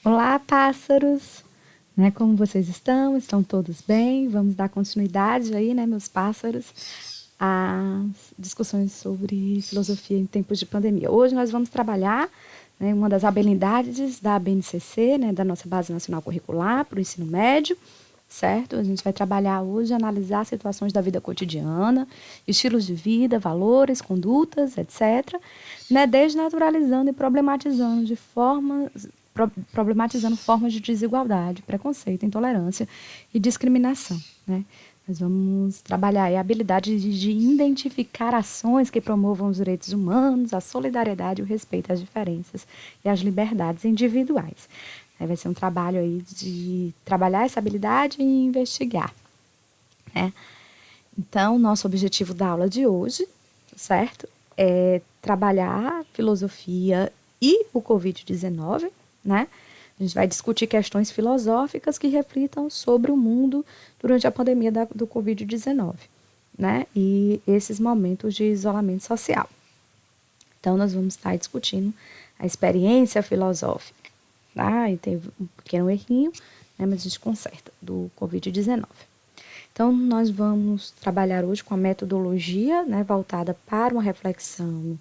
Olá, pássaros! Como vocês estão? Estão todos bem? Vamos dar continuidade aí, meus pássaros, às discussões sobre filosofia em tempos de pandemia. Hoje nós vamos trabalhar uma das habilidades da BNCC, da nossa Base Nacional Curricular para o ensino médio, certo? A gente vai trabalhar hoje, analisar situações da vida cotidiana, estilos de vida, valores, condutas, etc., desnaturalizando e problematizando formas de desigualdade, preconceito, intolerância e discriminação. Nós vamos trabalhar a habilidade de identificar ações que promovam os direitos humanos, a solidariedade e o respeito às diferenças e às liberdades individuais. Vai ser um trabalho aí de trabalhar essa habilidade e investigar. Então, nosso objetivo da aula de hoje, certo? É trabalhar filosofia e o Covid-19, A gente vai discutir questões filosóficas que reflitam sobre o mundo durante a pandemia do Covid-19, E esses momentos de isolamento social. Então, nós vamos estar discutindo a experiência filosófica, E teve um pequeno errinho, mas a gente conserta, do Covid-19. Então, nós vamos trabalhar hoje com a metodologia, voltada para uma reflexão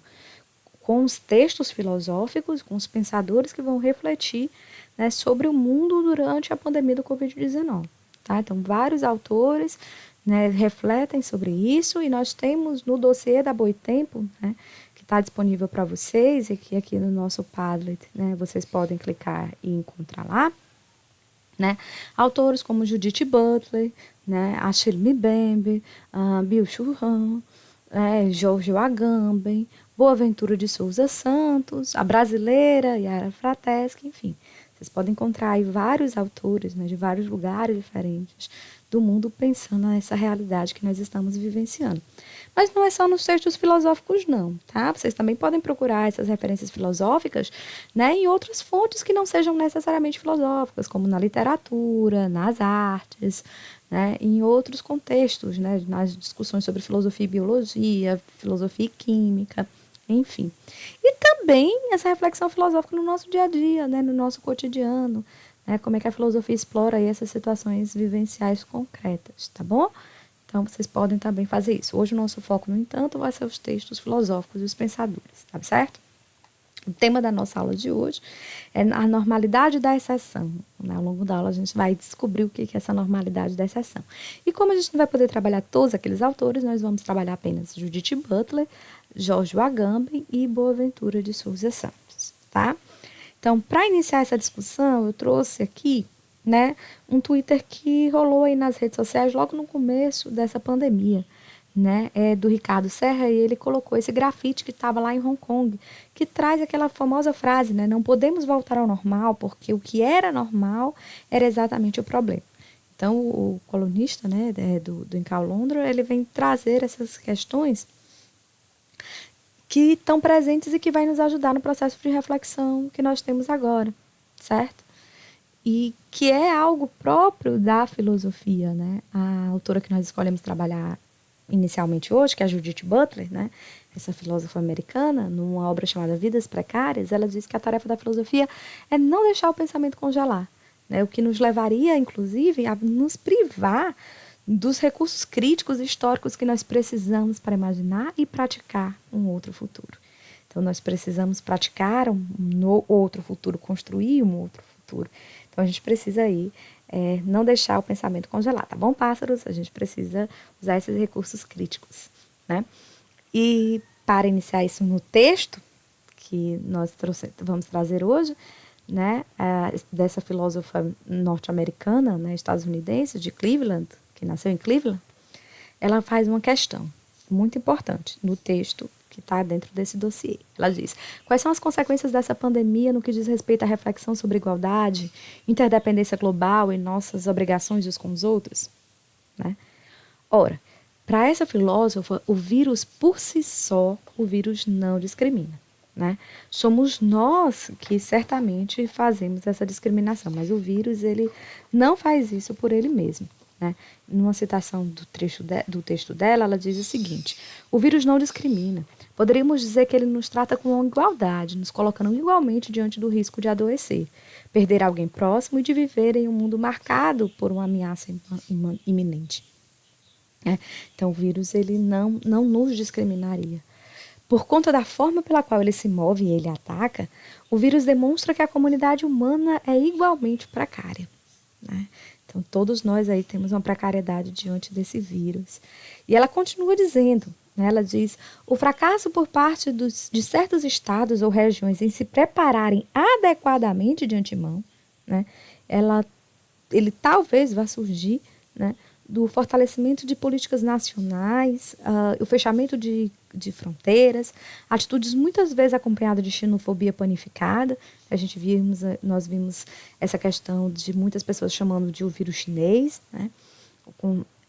com os textos filosóficos, com os pensadores que vão refletir sobre o mundo durante a pandemia do Covid-19. Então, vários autores refletem sobre isso e nós temos no dossiê da Boitempo, que está disponível para vocês e que aqui no nosso Padlet vocês podem clicar e encontrar lá, autores como Judith Butler, Achille Mbembe, Byung-Chul Han, Giorgio Agamben, Boaventura de Souza Santos, a brasileira Yara Frateschi, enfim. Vocês podem encontrar aí vários autores de vários lugares diferentes do mundo pensando nessa realidade que nós estamos vivenciando. Mas não é só nos textos filosóficos, não, tá? Vocês também podem procurar essas referências filosóficas em outras fontes que não sejam necessariamente filosóficas, como na literatura, nas artes, em outros contextos, nas discussões sobre filosofia e biologia, filosofia e química, enfim. E também essa reflexão filosófica no nosso dia a dia, no nosso cotidiano, como é que a filosofia explora aí essas situações vivenciais concretas, tá bom? Então, vocês podem também fazer isso. Hoje o nosso foco, no entanto, vai ser os textos filosóficos e os pensadores, tá certo? O tema da nossa aula de hoje é a normalidade da exceção. Ao longo da aula a gente vai descobrir o que é essa normalidade da exceção. E como a gente não vai poder trabalhar todos aqueles autores, nós vamos trabalhar apenas Judith Butler, Giorgio Agamben e Boaventura de Souza Santos, tá? Então, para iniciar essa discussão, eu trouxe aqui um Twitter que rolou aí nas redes sociais logo no começo dessa pandemia, do Ricardo Serra, e ele colocou esse grafite que estava lá em Hong Kong, que traz aquela famosa frase, não podemos voltar ao normal, porque o que era normal era exatamente o problema. Então, o colunista do Incal Londra, ele vem trazer essas questões que estão presentes e que vai nos ajudar no processo de reflexão que nós temos agora, certo? E que é algo próprio da filosofia, A autora que nós escolhemos trabalhar inicialmente hoje, que é a Judith Butler, essa filósofa americana, numa obra chamada Vidas Precárias, ela diz que a tarefa da filosofia é não deixar o pensamento congelar, o que nos levaria, inclusive, a nos privar dos recursos críticos e históricos que nós precisamos para imaginar e praticar um outro futuro. Então, nós precisamos praticar um outro futuro, construir um outro futuro. Então, a gente precisa aí não deixar o pensamento congelar, tá bom, pássaros? A gente precisa usar esses recursos críticos, E para iniciar isso no texto que nós vamos trazer hoje, dessa filósofa norte-americana, estadunidense, de Cleveland, que nasceu em Cleveland, ela faz uma questão muito importante no texto que está dentro desse dossiê. Ela diz: quais são as consequências dessa pandemia no que diz respeito à reflexão sobre igualdade, interdependência global e nossas obrigações uns com os outros? Ora, para essa filósofa, o vírus por si só, o vírus não discrimina. Somos nós que certamente fazemos essa discriminação, mas o vírus ele não faz isso por ele mesmo. né? Numa citação do texto dela, ela diz o seguinte: o vírus não discrimina. Poderíamos dizer que ele nos trata com igualdade, nos colocando igualmente diante do risco de adoecer, perder alguém próximo e de viver em um mundo marcado por uma ameaça iminente. Então, o vírus ele não nos discriminaria. Por conta da forma pela qual ele se move e ele ataca, o vírus demonstra que a comunidade humana é igualmente precária, né? Então, todos nós aí temos uma precariedade diante desse vírus. E ela continua dizendo, né, ela diz, o fracasso por parte de certos estados ou regiões em se prepararem adequadamente de antemão, né, ele talvez vá surgir, né, do fortalecimento de políticas nacionais, o fechamento de fronteiras, atitudes muitas vezes acompanhadas de xenofobia panificada. Nós vimos essa questão de muitas pessoas chamando de o vírus chinês, né?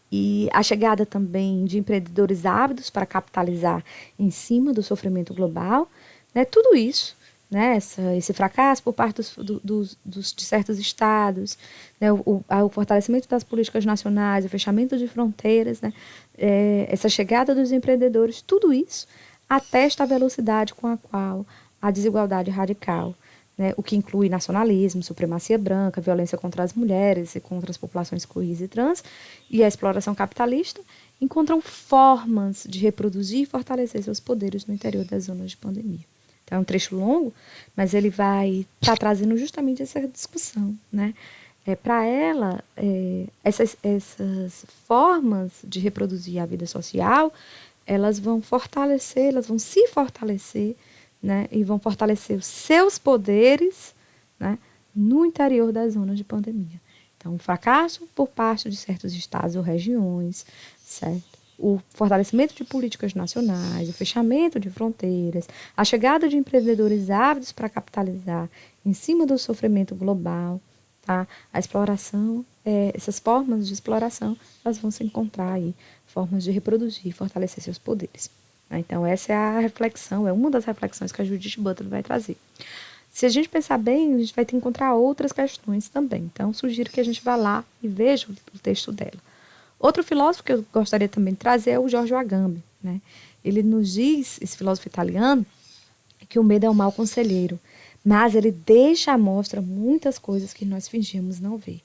E a chegada também de empreendedores ávidos para capitalizar em cima do sofrimento global, né? Tudo isso, né, esse fracasso por parte de certos estados, né, o fortalecimento das políticas nacionais, o fechamento de fronteiras, né, essa chegada dos empreendedores, tudo isso atesta a velocidade com a qual a desigualdade radical, né, o que inclui nacionalismo, supremacia branca, violência contra as mulheres e contra as populações queer e trans, e a exploração capitalista, encontram formas de reproduzir e fortalecer seus poderes no interior das zonas de pandemia. Então, é um trecho longo, mas ele vai estar trazendo justamente essa discussão, né? Para ela, essas formas de reproduzir a vida social, elas vão se fortalecer, né? E vão fortalecer os seus poderes, né, no interior das zonas de pandemia. Então, o fracasso por parte de certos estados ou regiões, certo? O fortalecimento de políticas nacionais, o fechamento de fronteiras, a chegada de empreendedores ávidos para capitalizar em cima do sofrimento global, tá? A exploração, essas formas de exploração, elas vão se encontrar aí, formas de reproduzir e fortalecer seus poderes. Tá? Então, essa é a reflexão, é uma das reflexões que a Judith Butler vai trazer. Se a gente pensar bem, a gente vai ter que encontrar outras questões também. Então, sugiro que a gente vá lá e veja o texto dela. Outro filósofo que eu gostaria também de trazer é o Giorgio Agamben, né? Ele nos diz, esse filósofo italiano, que o medo é um mau conselheiro, mas ele deixa à mostra muitas coisas que nós fingimos não ver.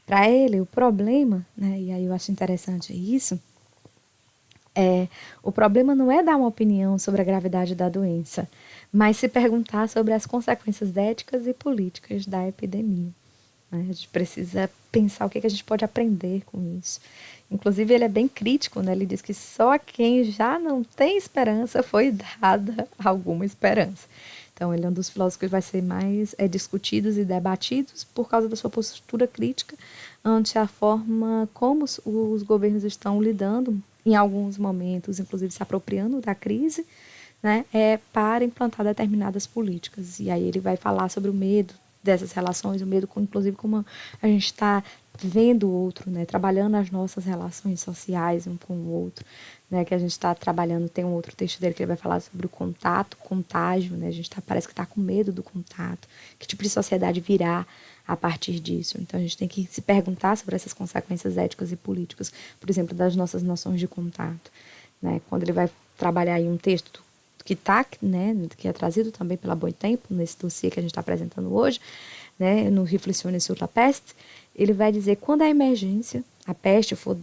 Para ele, o problema, né, e aí eu acho interessante isso, o problema não é dar uma opinião sobre a gravidade da doença, mas se perguntar sobre as consequências éticas e políticas da epidemia. A gente precisa pensar o que a gente pode aprender com isso. Inclusive, ele é bem crítico, né? Ele diz que só a quem já não tem esperança foi dada alguma esperança. Então, ele é um dos filósofos que vai ser mais discutidos e debatidos por causa da sua postura crítica ante a forma como os governos estão lidando, em alguns momentos, inclusive se apropriando da crise, né, para implantar determinadas políticas. E aí ele vai falar sobre o medo dessas relações, o medo, inclusive, como a gente está vendo o outro, né, trabalhando as nossas relações sociais um com o outro, né, que a gente está trabalhando. Tem um outro texto dele que ele vai falar sobre o contato, contágio, né, a gente parece que está com medo do contato, que tipo de sociedade virá a partir disso. Então, a gente tem que se perguntar sobre essas consequências éticas e políticas, por exemplo, das nossas noções de contato, né, quando ele vai trabalhar aí um texto que está, né, que é trazido também pela Boitempo, nesse dossiê que a gente está apresentando hoje, né, no Reflexiones sur la Peste, ele vai dizer, quando a emergência, a peste for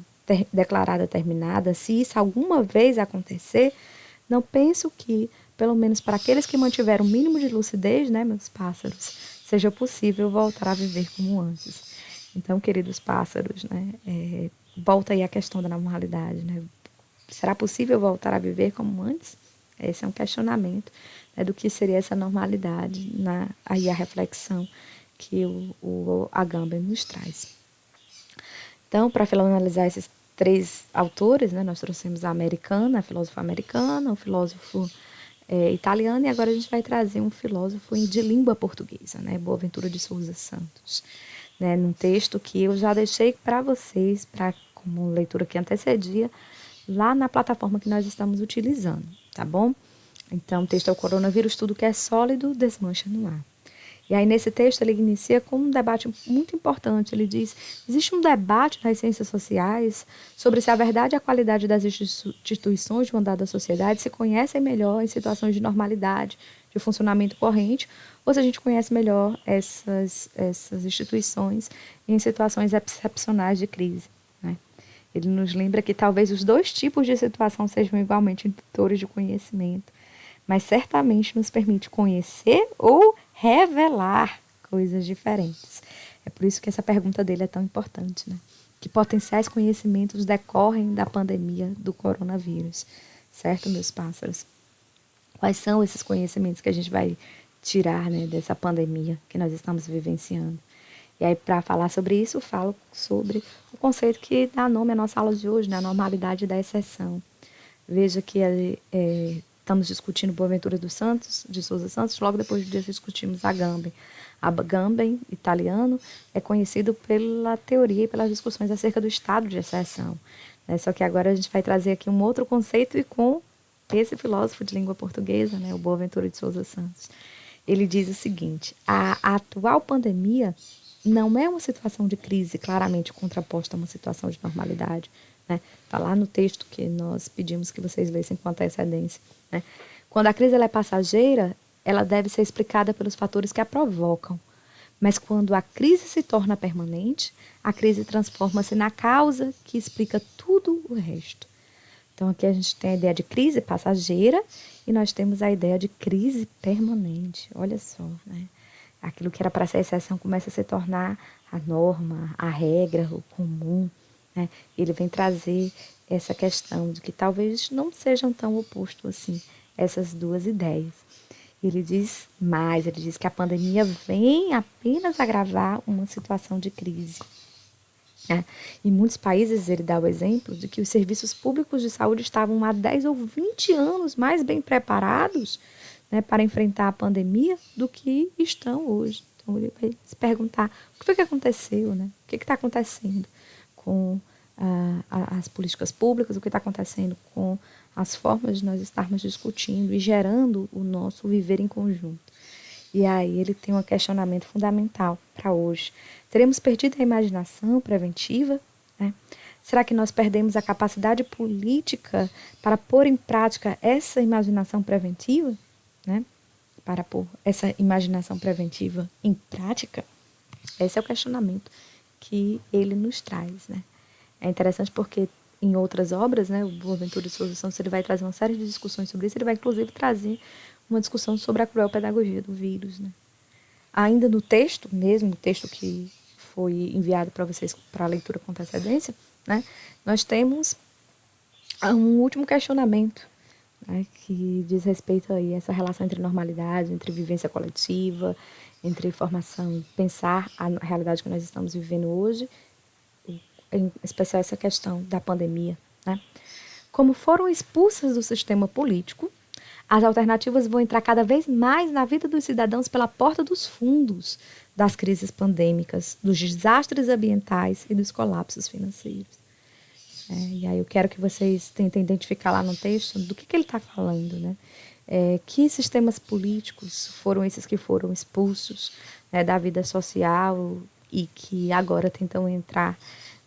declarada terminada, se isso alguma vez acontecer, não penso que, pelo menos para aqueles que mantiveram o mínimo de lucidez, né, meus pássaros, seja possível voltar a viver como antes. Então, queridos pássaros, né, volta aí a questão da normalidade, né? Será possível voltar a viver como antes? Esse é um questionamento, né, do que seria essa normalidade, aí a reflexão que o Agamben nos traz. Então, para finalizar esses três autores, né, nós trouxemos a americana, a filósofa americana, o filósofo italiano, e agora a gente vai trazer um filósofo de língua portuguesa, né, Boaventura de Souza Santos, né, num texto que eu já deixei para vocês, como leitura que antecedia, lá na plataforma que nós estamos utilizando, tá bom? Então, o texto é o coronavírus, tudo que é sólido desmancha no ar. E aí, nesse texto, ele inicia com um debate muito importante. Ele diz: existe um debate nas ciências sociais sobre se a verdade e a qualidade das instituições de uma dada sociedade se conhecem melhor em situações de normalidade, de funcionamento corrente, ou se a gente conhece melhor essas instituições em situações excepcionais de crise, né? Ele nos lembra que talvez os dois tipos de situação sejam igualmente indutores de conhecimento, mas certamente nos permite conhecer ou revelar coisas diferentes. É por isso que essa pergunta dele é tão importante, né? Que potenciais conhecimentos decorrem da pandemia do coronavírus, certo, meus pássaros? Quais são esses conhecimentos que a gente vai tirar, né, dessa pandemia que nós estamos vivenciando? E aí, para falar sobre isso, eu falo sobre o conceito que dá nome à nossa aula de hoje, né, a normalidade da exceção. Veja que estamos discutindo Boaventura dos Santos, de Souza Santos, logo depois disso discutimos a Agamben. A Agamben, italiano, é conhecido pela teoria e pelas discussões acerca do estado de exceção, né? Só que agora a gente vai trazer aqui um outro conceito e com esse filósofo de língua portuguesa, né, o Boaventura de Souza Santos. Ele diz o seguinte: a atual pandemia não é uma situação de crise claramente contraposta a uma situação de normalidade, né? Está lá no texto que nós pedimos que vocês lessem com antecedência, né? Quando a crise ela é passageira, ela deve ser explicada pelos fatores que a provocam. Mas quando a crise se torna permanente, a crise transforma-se na causa que explica tudo o resto. Então, aqui a gente tem a ideia de crise passageira e nós temos a ideia de crise permanente. Olha só, né? Aquilo que era para ser exceção começa a se tornar a norma, a regra, o comum, né? Ele vem trazer essa questão de que talvez não sejam tão opostos assim essas duas ideias. Ele diz mais, ele diz que a pandemia vem apenas agravar uma situação de crise. É. Em muitos países, ele dá o exemplo de que os serviços públicos de saúde estavam há 10 ou 20 anos mais bem preparados, né, para enfrentar a pandemia do que estão hoje. Então, ele vai se perguntar o que foi que aconteceu, né? O que está acontecendo com as políticas públicas, o que está acontecendo com as formas de nós estarmos discutindo e gerando o nosso viver em conjunto. E aí ele tem um questionamento fundamental para hoje. Teremos perdido a imaginação preventiva? Né? Será que nós perdemos a capacidade política para pôr em prática essa imaginação preventiva? Né? Para pôr essa imaginação preventiva em prática? Esse é o questionamento que ele nos traz. Né? É interessante porque em outras obras, né, o Boaventura de Souza Santos, ele vai trazer uma série de discussões sobre isso, ele vai inclusive trazer uma discussão sobre a cruel pedagogia do vírus. Né? Ainda no texto, mesmo o texto que foi enviado para vocês para a leitura com antecedência, né, nós temos um último questionamento, né, que diz respeito a essa relação entre normalidade, entre vivência coletiva, entre formação e pensar a realidade que nós estamos vivendo hoje, em especial essa questão da pandemia. Né? Como foram expulsas do sistema político, as alternativas vão entrar cada vez mais na vida dos cidadãos pela porta dos fundos das crises pandêmicas, dos desastres ambientais e dos colapsos financeiros. E aí eu quero que vocês tentem identificar lá no texto do que ele está falando, né? Que sistemas políticos foram esses que foram expulsos, né, da vida social e que agora tentam entrar,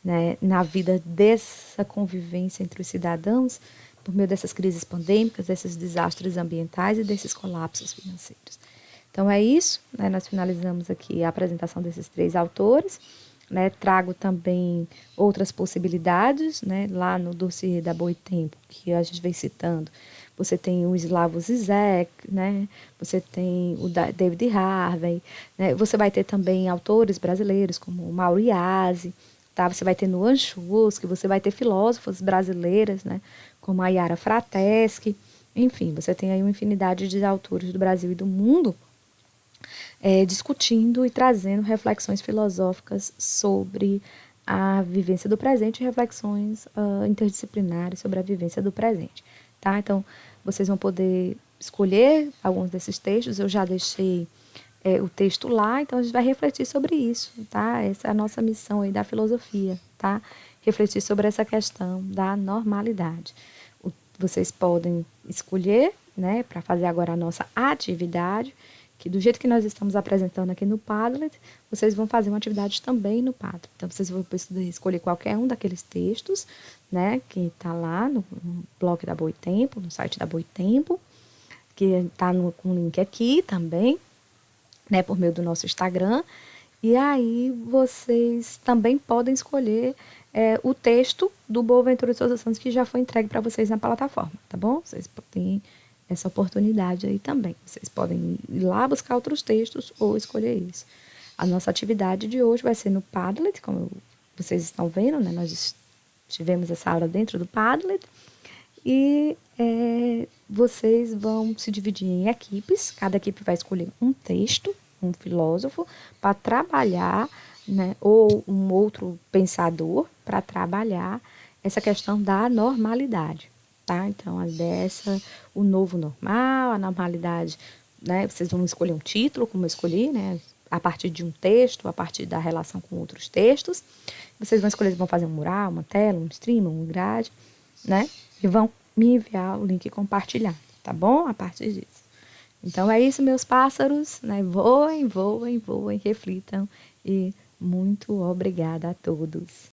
né, na vida dessa convivência entre os cidadãos por meio dessas crises pandêmicas, desses desastres ambientais e desses colapsos financeiros. Então é isso, né? Nós finalizamos aqui a apresentação desses três autores, né? Trago também outras possibilidades, né? Lá no dossiê da Boitempo, que a gente vem citando, você tem o Slavoj Zizek, né? Você tem o David Harvey, né? Você vai ter também autores brasileiros como o Mauro Iasi, tá? Você vai ter Nuan Chusky, você vai ter filósofas brasileiras, né? Como a Yara Frateschi. Enfim, você tem aí uma infinidade de autores do Brasil e do mundo discutindo e trazendo reflexões filosóficas sobre a vivência do presente e reflexões interdisciplinares sobre a vivência do presente. Tá? Então, vocês vão poder escolher alguns desses textos, eu já deixei o texto lá, então a gente vai refletir sobre isso, tá? Essa é a nossa missão aí da filosofia, tá? Refletir sobre essa questão da normalidade. Vocês podem escolher, né, para fazer agora a nossa atividade, que do jeito que nós estamos apresentando aqui no Padlet, vocês vão fazer uma atividade também no Padlet. Então, vocês vão poder escolher qualquer um daqueles textos, né, que está lá no blog da Boitempo, no site da Boitempo, que está com o link aqui também, né, por meio do nosso Instagram. E aí vocês também podem escolher o texto do Boaventura de Souza Santos que já foi entregue para vocês na plataforma, tá bom? Vocês têm essa oportunidade aí também. Vocês podem ir lá buscar outros textos ou escolher isso. A nossa atividade de hoje vai ser no Padlet, como vocês estão vendo, né? Nós tivemos essa aula dentro do Padlet. E vocês vão se dividir em equipes, cada equipe vai escolher um texto, um filósofo, para trabalhar, né, ou um outro pensador, para trabalhar essa questão da normalidade. Tá? Então, a ideia é essa, o novo normal, a normalidade, né? Vocês vão escolher um título, como eu escolhi, né? A partir de um texto, a partir da relação com outros textos. Vocês vão escolher, vão fazer um mural, uma tela, um stream, um grade, né? E vão me enviar o link compartilhado, tá bom? A partir disso. Então é isso, meus pássaros, né? Voem, voem, voem, reflitam e muito obrigada a todos.